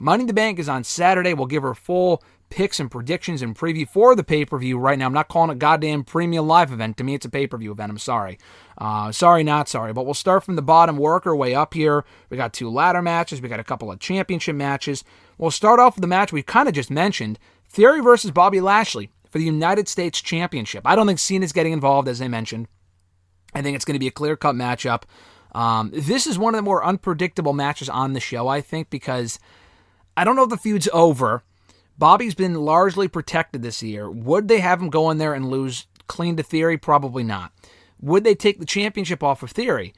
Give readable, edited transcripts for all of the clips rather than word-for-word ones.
Money in the Bank is on Saturday. We'll give her full picks and predictions and preview for the pay-per-view right now. I'm not calling it a goddamn premium live event. To me, it's a pay-per-view event. I'm sorry. Sorry, not sorry. But we'll start from the bottom, work our way up here. We got 2 ladder matches. We got a couple of championship matches. We'll start off with the match we kind of just mentioned, Theory versus Bobby Lashley for the United States Championship. I don't think Cena's getting involved, as I mentioned. I think it's going to be a clear-cut matchup. This is one of the more unpredictable matches on the show, I think, because I don't know if the feud's over. Bobby's been largely protected this year. Would they have him go in there and lose clean to Theory? Probably not. Would they take the championship off of Theory?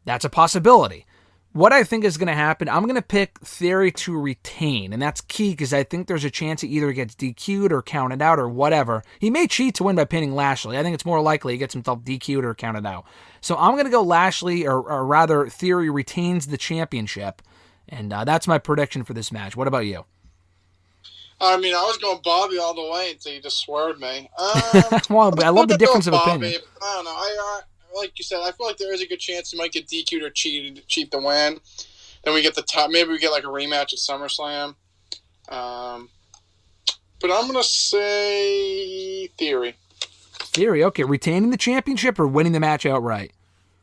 That's a possibility. What I think is going to happen, I'm going to pick Theory to retain, and that's key because I think there's a chance he either gets DQ'd or counted out or whatever. He may cheat to win by pinning Lashley. I think it's more likely he gets himself DQ'd or counted out. So I'm going to go Lashley, or rather Theory retains the championship, and that's my prediction for this match. What about you? I mean, I was going Bobby all the way until you just swerved me. Well, I love the difference of Bobby. opinion. I don't know. Like you said, I feel like there is a good chance he might get DQ'd or cheat to win. Then we get the top. Maybe we get like a rematch at SummerSlam. But I'm gonna say Theory. Theory, okay. Retaining the championship or winning the match outright?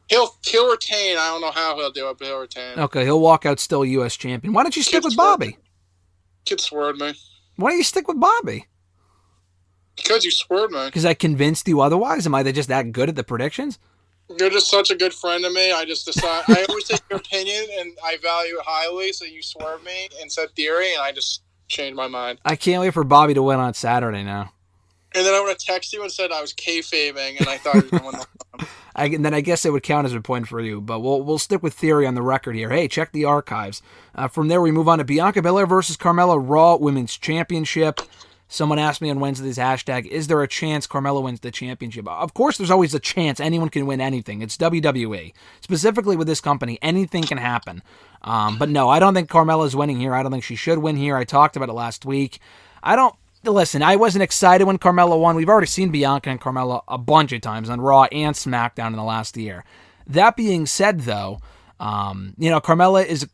He'll retain. I don't know how he'll do it, but he'll retain. Okay, he'll walk out still U.S. champion. Why don't you stick with Bobby? Kid swerved me. Why don't you stick with Bobby? Because you swerved me. Because I convinced you otherwise? Am I just that good at the predictions? You're just such a good friend to me. I just decide. I always take your opinion, and I value it highly, so you swerved me and said Theory, and I just changed my mind. I can't wait for Bobby to win on Saturday now. And then I would have texted you and said I was kayfabing, and I thought you were going to win. And then I guess it would count as a point for you, but we'll stick with Theory on the record here. Hey, check the archives. From there, we move on to Bianca Belair versus Carmella Raw Women's Championship. Someone asked me on Wednesday's hashtag, is there a chance Carmella wins the championship? Of course there's always a chance. Anyone can win anything. It's WWE. Specifically with this company, anything can happen. But no, I don't think Carmella's winning here. I don't think she should win here. I talked about it last week. Listen, I wasn't excited when Carmella won. We've already seen Bianca and Carmella a bunch of times on Raw and SmackDown in the last year. That being said, though, Carmella is,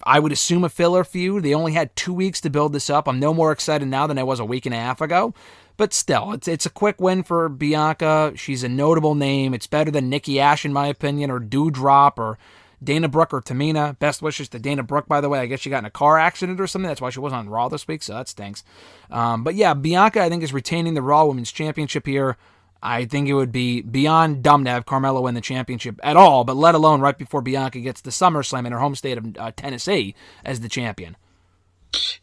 I would assume, a filler feud. They only had 2 weeks to build this up. I'm no more excited now than I was a week and a half ago. But still, it's a quick win for Bianca. She's a notable name. It's better than Nikki Ash, in my opinion, or Doudrop, or Dana Brooke, or Tamina. Best wishes to Dana Brooke, by the way. I guess she got in a car accident or something. That's why she wasn't on Raw this week, so that stinks. But yeah, Bianca, I think, is retaining the Raw Women's Championship here. I think it would be beyond dumb to have Carmella win the championship at all, but let alone right before Bianca gets to SummerSlam in her home state of Tennessee as the champion.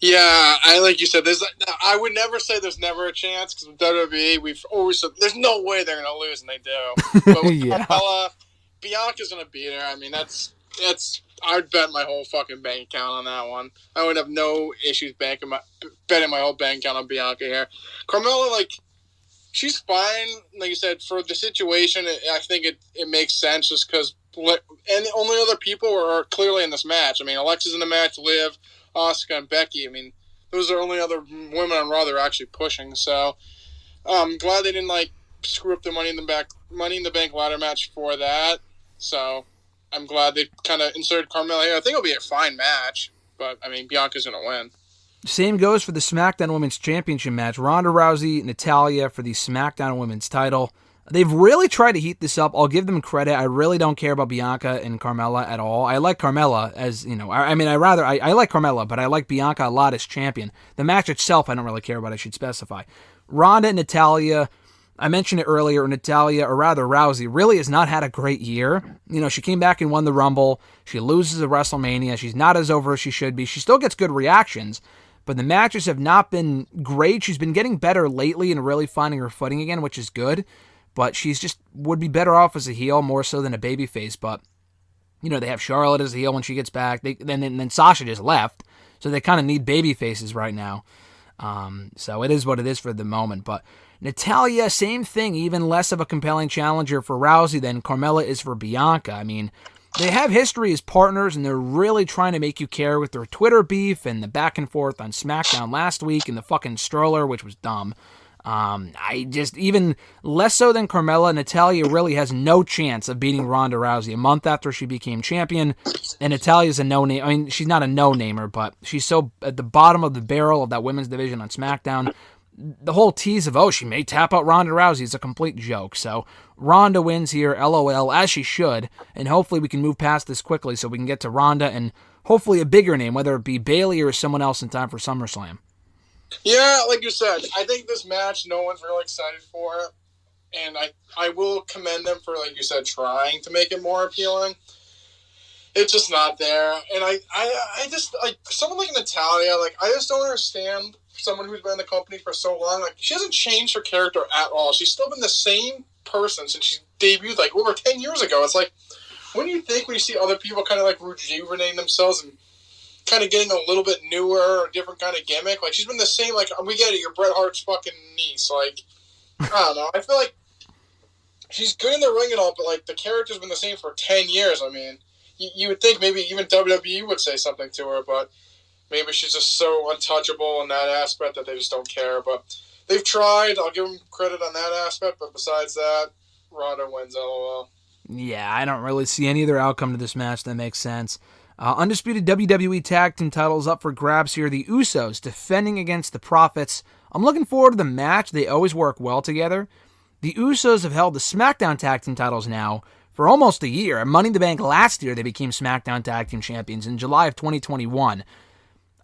Yeah, like you said, I would never say there's never a chance, because with WWE, we've always said there's no way they're going to lose, and they do. But with Carmella, Bianca's going to beat her. I mean, that's I'd bet my whole fucking bank account on that one. I would have no issues betting my whole bank account on Bianca here. Carmella, she's fine, like you said, for the situation. I think it makes sense just because, and the only other people are clearly in this match. I mean, Alexa's in the match, Liv, Asuka, and Becky. I mean, those are the only other women on Raw they're actually pushing. So I'm glad they didn't screw up the Money in the Bank ladder match for that. So I'm glad they kind of inserted Carmella here. I think it'll be a fine match, but I mean, Bianca's gonna win. Same goes for the SmackDown Women's Championship match. Ronda Rousey, Natalya for the SmackDown Women's title. They've really tried to heat this up. I'll give them credit. I really don't care about Bianca and Carmella at all. I like Carmella as, I like Carmella, but I like Bianca a lot as champion. The match itself, I don't really care about, I should specify. Ronda and Natalya, I mentioned it earlier, Rousey really has not had a great year. She came back and won the Rumble. She loses at WrestleMania. She's not as over as she should be. She still gets good reactions, but the matches have not been great. She's been getting better lately and really finding her footing again, which is good. But she's just would be better off as a heel more so than a babyface. But, they have Charlotte as a heel when she gets back. Then Sasha just left. So they kind of need baby faces right now. So it is what it is for the moment. But Natalya, same thing. Even less of a compelling challenger for Rousey than Carmella is for Bianca. I mean, they have history as partners, and they're really trying to make you care with their Twitter beef and the back and forth on SmackDown last week and the fucking stroller, which was dumb. I just, even less so than Carmella, Natalya really has no chance of beating Ronda Rousey a month after she became champion. And Natalya's a no-name. I mean, she's not a no-namer, but she's so at the bottom of the barrel of that women's division on SmackDown. The whole tease of, she may tap out Ronda Rousey is a complete joke. So Ronda wins here, LOL, as she should. And hopefully we can move past this quickly so we can get to Ronda and hopefully a bigger name, whether it be Bayley or someone else in time for SummerSlam. Yeah, like you said, I think this match no one's really excited for it. And I will commend them for, like you said, trying to make it more appealing. It's just not there. And I just, like, someone like Natalya, like, I just don't understand someone who's been in the company for so long. Like, she hasn't changed her character at all. She's still been the same person since she debuted, like, over 10 years ago. It's like, when you see other people kind of, like, rejuvenating themselves and kind of getting a little bit newer or different kind of gimmick. Like, she's been the same, like, we get it, you're Bret Hart's fucking niece. Like, I don't know. I feel like she's good in the ring and all, but, like, the character's been the same for 10 years. I mean, you would think maybe even WWE would say something to her, but maybe she's just so untouchable in that aspect that they just don't care. But they've tried. I'll give them credit on that aspect, but besides that, Ronda wins, LOL. Yeah, I don't really see any other outcome to this match that makes sense. Undisputed WWE Tag Team titles up for grabs here. The Usos defending against the Profits. I'm looking forward to the match. They always work well together. The Usos have held the SmackDown Tag Team titles now for almost a year. At Money in the Bank last year, they became SmackDown Tag Team Champions in July of 2021.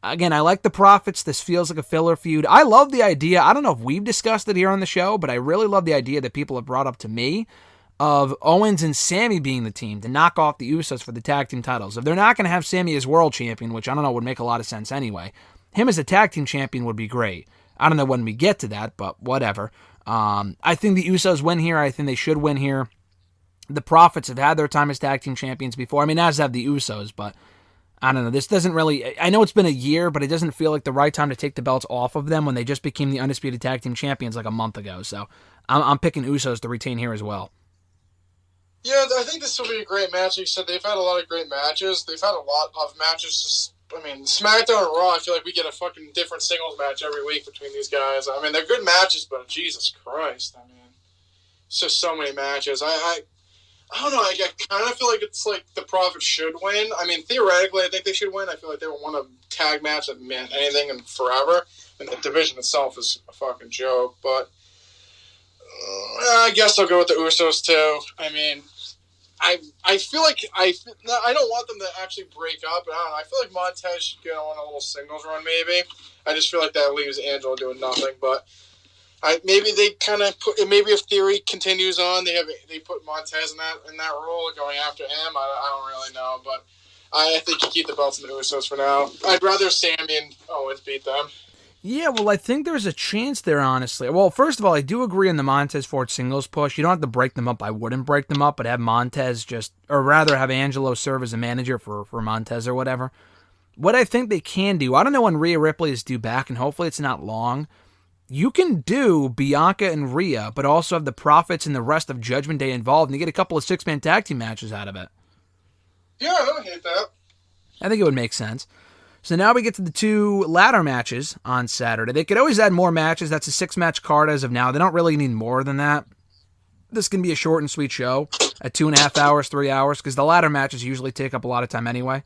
Again, I like the Profits. This feels like a filler feud. I love the idea. I don't know if we've discussed it here on the show, but I really love the idea that people have brought up to me of Owens and Sammy being the team to knock off the Usos for the tag team titles. If they're not going to have Sammy as world champion, which I don't know would make a lot of sense anyway, him as a tag team champion would be great. I don't know when we get to that, but whatever. I think the Usos win here. I think they should win here. The Profits have had their time as tag team champions before. I mean, as have the Usos, but I don't know. This doesn't really... I know it's been a year, but it doesn't feel like the right time to take the belts off of them when they just became the Undisputed Tag Team Champions like a month ago. So I'm picking Usos to retain here as well. Yeah, I think this will be a great match. Like you said, they've had a lot of great matches. They've had a lot of matches. I mean, SmackDown and Raw, I feel like we get a fucking different singles match every week between these guys. I mean, they're good matches, but Jesus Christ. I mean, it's just so many matches. I don't know. I kind of feel like it's like the Profits should win. I mean, theoretically, I think they should win. I feel like they don't want a tag match that meant anything in forever. And the division itself is a fucking joke. But I guess I'll go with the Usos, too. I mean... I feel like I don't want them to actually break up. But I don't know. I feel like Montez should go on a little singles run, maybe. I just feel like that leaves Angela doing nothing. But maybe they kind of put. Maybe if Theory continues on, they put Montez in that role, going after him. I don't really know, but I think you keep the belts in the Usos for now. I'd rather Sammy and Owens beat them. Yeah, well, I think there's a chance there, honestly. Well, first of all, I do agree on the Montez Ford singles push. You don't have to break them up. I wouldn't break them up, but have Montez or rather have Angelo serve as a manager for Montez or whatever. What I think they can do, I don't know when Rhea Ripley is due back, and hopefully it's not long. You can do Bianca and Rhea, but also have the Profits and the rest of Judgment Day involved, and you get a couple of six-man tag team matches out of it. Yeah, I don't hate that. I think it would make sense. So now we get to the two ladder matches on Saturday. They could always add more matches. That's a 6-match card as of now. They don't really need more than that. This can be a short and sweet show at 2.5 hours, 3 hours, because the ladder matches usually take up a lot of time anyway.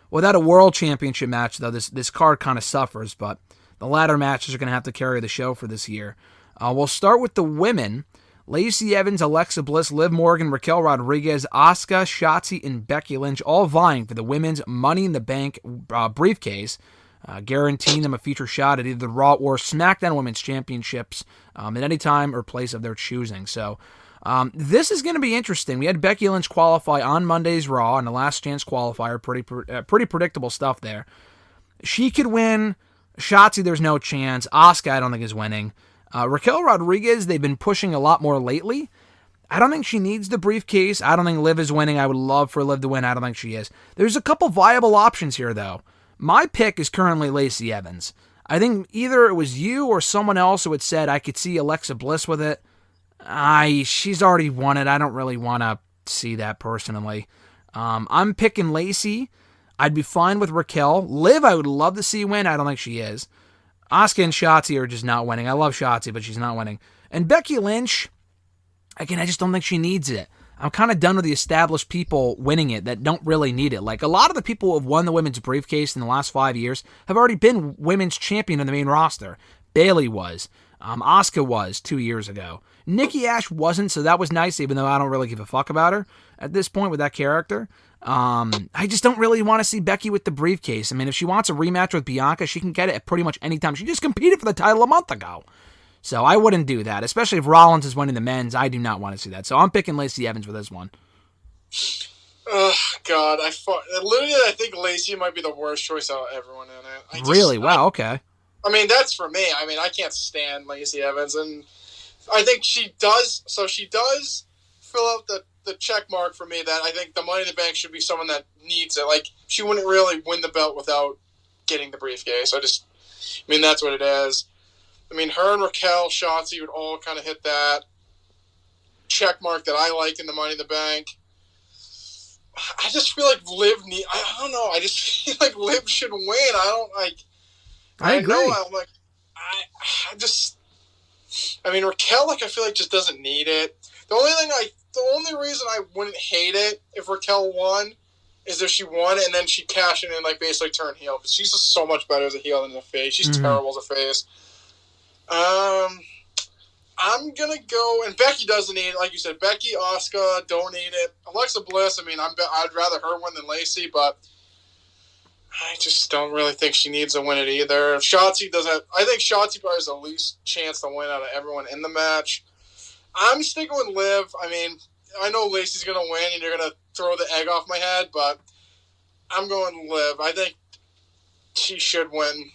Without a world championship match, though, this card kind of suffers, but the ladder matches are going to have to carry the show for this year. We'll start with the women. Lacey Evans, Alexa Bliss, Liv Morgan, Raquel Rodriguez, Asuka, Shotzi, and Becky Lynch all vying for the women's Money in the Bank briefcase, guaranteeing them a future shot at either the Raw or SmackDown Women's Championships at any time or place of their choosing. So this is going to be interesting. We had Becky Lynch qualify on Monday's Raw in a last chance qualifier. Pretty predictable stuff there. She could win. Shotzi, there's no chance. Asuka, I don't think is winning. Raquel Rodriguez, they've been pushing a lot more lately. I don't think she needs the briefcase. I don't think Liv is winning. I would love for Liv to win. I don't think she is. There's a couple viable options here, though. My pick is currently Lacey Evans. I think either it was you or someone else who had said I could see Alexa Bliss with it. She's already won it. I don't really want to see that personally. I'm picking Lacey. I'd be fine with Raquel. Liv, I would love to see win. I don't think she is. Asuka and Shotzi are just not winning. I love Shotzi, but she's not winning. And Becky Lynch, again, I just don't think she needs it. I'm kind of done with the established people winning it that don't really need it. Like, a lot of the people who have won the women's briefcase in the last 5 years have already been women's champion in the main roster. Bayley was. Asuka was 2 years ago. Nikki Ash wasn't, so that was nice, even though I don't really give a fuck about her at this point with that character. I just don't really want to see Becky with the briefcase. I mean, if she wants a rematch with Bianca, she can get it at pretty much any time. She just competed for the title a month ago. So I wouldn't do that, especially if Rollins is winning the men's. I do not want to see that. So I'm picking Lacey Evans for this one. Oh, God. I think Lacey might be the worst choice out of everyone in it. Really? Wow, okay. I mean, that's for me. I mean, I can't stand Lacey Evans. And I think she does. So she does fill out the check mark for me that I think the Money in the Bank should be someone that needs it. Like, she wouldn't really win the belt without getting the briefcase. I mean, that's what it is. I mean, her and Raquel, Shotzi would all kind of hit that check mark that I like in the Money in the Bank. I just feel like Liv I don't know. I just feel like Liv should win. I agree. I mean, Raquel, I feel like just doesn't need it. The only reason I wouldn't hate it if Raquel won is if she won and then she cashed in and basically turned heel, because she's just so much better as a heel than as a face. She's terrible as a face. I'm gonna go, and Becky doesn't need it, like you said. Becky, Asuka don't need it. Alexa Bliss, I mean, I'd rather her win than Lacey, but I just don't really think she needs to win it either. If Shotzi doesn't, I think Shotzi probably has the least chance to win out of everyone in the match. I'm sticking with Liv. I mean, I know Lacey's gonna win, and you're gonna throw the egg off my head, but I'm going Liv. I think she should win.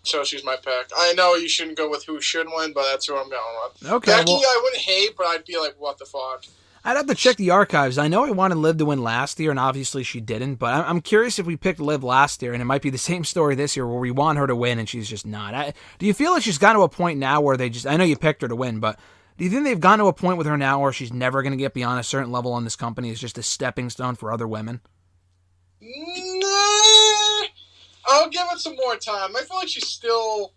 So she's my pick. I know you shouldn't go with who should win, but that's who I'm going with. Okay, Becky, I wouldn't hate, but I'd be like, what the fuck? I'd have to check the archives. I know I wanted Liv to win last year, and obviously she didn't, but I'm curious if we picked Liv last year, and it might be the same story this year where we want her to win, and she's just not. Do you feel like she's gotten to a point now where I know you picked her to win, but do you think they've gotten to a point with her now where she's never going to get beyond a certain level on this company? It's just a stepping stone for other women? Nah, I'll give it some more time. I feel like she's still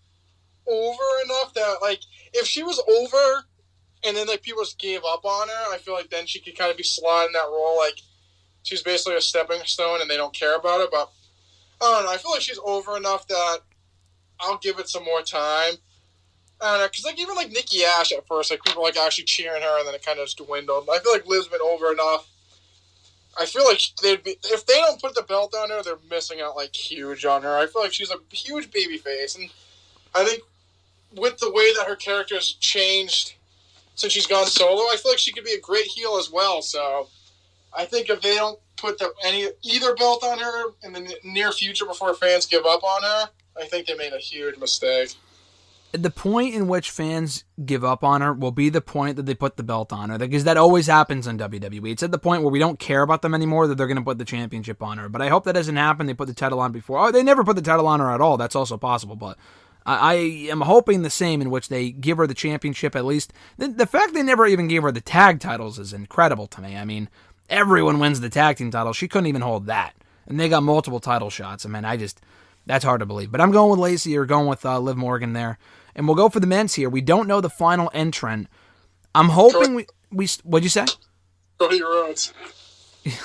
over enough that, if she was over and then, people just gave up on her, I feel like then she could kind of be slotted in that role. She's basically a stepping stone and they don't care about her. But, I don't know. I feel like she's over enough that I'll give it some more time. I don't know. Because, even, Nikki Ash at first, people were, actually cheering her, and then it kind of just dwindled. I feel like Liv's been over enough. I feel like if they don't put the belt on her, they're missing out, huge on her. I feel like she's a huge babyface. And I think with the way that her character has changed since she's gone solo, I feel like she could be a great heel as well. So I think if they don't put either belt on her in the near future before fans give up on her, I think they made a huge mistake. The point in which fans give up on her will be the point that they put the belt on her, because that always happens in WWE. It's at the point where we don't care about them anymore that they're going to put the championship on her. But I hope that doesn't happen. They put the title on before. Oh, they never put the title on her at all. That's also possible, but I am hoping the same, in which they give her the championship at least. The fact they never even gave her the tag titles is incredible to me. I mean, everyone wins the tag team title. She couldn't even hold that. And they got multiple title shots. I mean, that's hard to believe. But I'm going with Lacey, or going with Liv Morgan there. And we'll go for the men's here. We don't know the final entrant. I'm hoping we what'd you say? Cody Rhodes.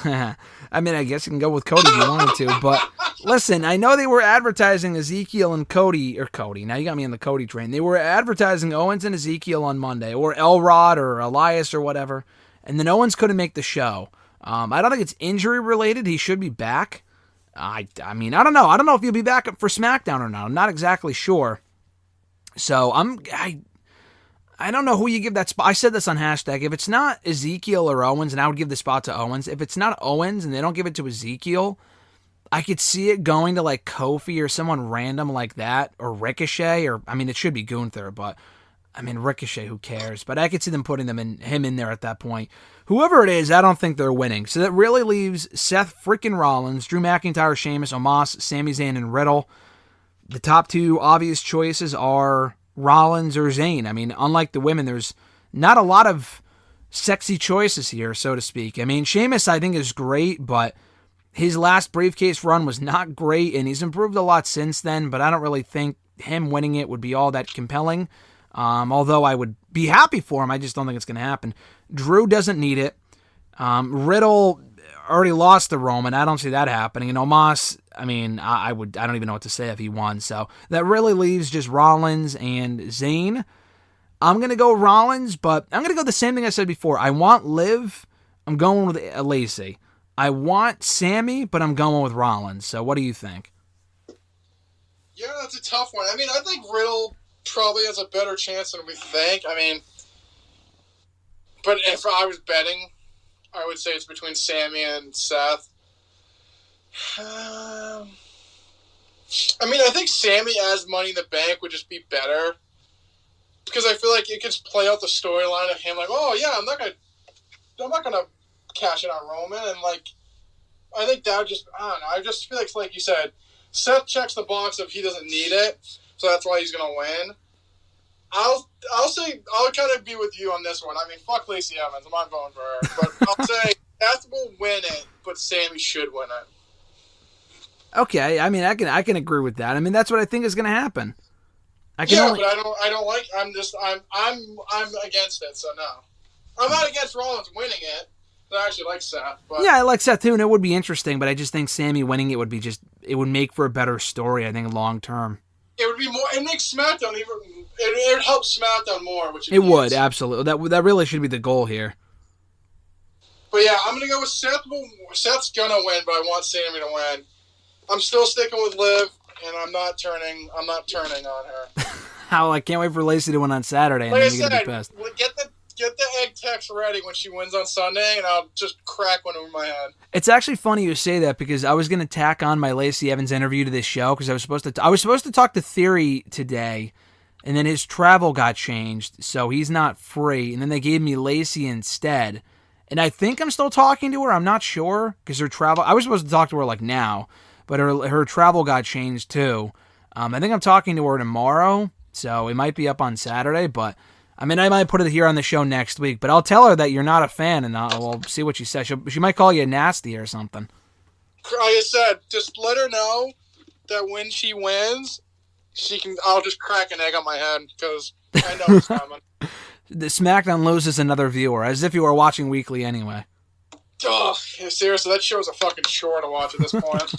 I mean, I guess you can go with Cody if you wanted to, but listen, I know they were advertising Ezekiel and Cody. Now you got me on the Cody train. They were advertising Owens and Ezekiel on Monday, or Elrod or Elias or whatever, and then Owens couldn't make the show. I don't think it's injury related. He should be back. I mean, I don't know. I don't know if he'll be back for SmackDown or not. I'm not exactly sure. So I don't know who you give that spot. I said this on hashtag. If it's not Ezekiel or Owens, and I would give the spot to Owens. If it's not Owens and they don't give it to Ezekiel, I could see it going to Kofi or someone random like that, or Ricochet, or it should be Gunther, but Ricochet, who cares? But I could see them putting him in there at that point. Whoever it is, I don't think they're winning. So that really leaves Seth freaking Rollins, Drew McIntyre, Sheamus, Omos, Sami Zayn, and Riddle. The top two obvious choices are Rollins or Zayn. Unlike the women, there's not a lot of sexy choices here, so to speak. Sheamus, I think, is great, but his last briefcase run was not great, and he's improved a lot since then, but I don't really think him winning it would be all that compelling. Although I would be happy for him, I just don't think it's going to happen. Drew doesn't need it. Riddle already lost to Roman. I don't see that happening. And Omos, I mean, I don't even know what to say if he won. So that really leaves just Rollins and Zayn. I'm going to go Rollins, but I'm going to go the same thing I said before. I want Liv. I'm going with Lacey. I want Sammy, but I'm going with Rollins. So what do you think? Yeah, that's a tough one. I mean, I think Riddle probably has a better chance than we think. I mean, but if I was betting, I would say it's between Sammy and Seth. I mean, I think Sammy as Money in the Bank would just be better. Because I feel like it could play out the storyline of him like, oh yeah, I'm not gonna cash in on Roman, and like, I think that would just, I don't know, I just feel like you said, Seth checks the box of he doesn't need it, so that's why he's gonna win. I'll say I'll kind of be with you on this one. I mean, fuck Lacey Evans, I'm not voting for her, but I'll say Seth will win it, but Sammy should win it. Okay, I mean, I can agree with that. I mean, that's what I think is gonna happen. But I don't like. I'm against it. So no, I'm not against Rollins winning it. I actually like Seth. But yeah, I like Seth too, and it would be interesting. But I just think Sammy winning it would be it would make for a better story. I think long term. It would be more. It makes SmackDown even. It would help SmackDown more, which it would absolutely. That really should be the goal here. But yeah, I'm gonna go with Seth. Seth's gonna win, but I want Sammy to win. I'm still sticking with Liv. And I'm not turning on her. How I can't wait for Lacey to win on Saturday. And like then you're gonna be pissed. Get the egg text ready when she wins on Sunday, and I'll just crack one over my head. It's actually funny you say that because I was gonna tack on my Lacey Evans interview to this show because I was supposed to talk to Theory today, and then his travel got changed, so he's not free. And then they gave me Lacey instead, and I think I'm still talking to her. I'm not sure because her travel. I was supposed to talk to her like now. But her travel got changed too. I think I'm talking to her tomorrow, so it might be up on Saturday. But I mean, I might put it here on the show next week. But I'll tell her that you're not a fan, and we'll see what she says. She might call you nasty or something. Like I said, just let her know that when she wins, I'll just crack an egg on my head because I know it's coming. The SmackDown loses another viewer, as if you were watching weekly anyway. Ugh, seriously, that show's a fucking chore to watch at this point.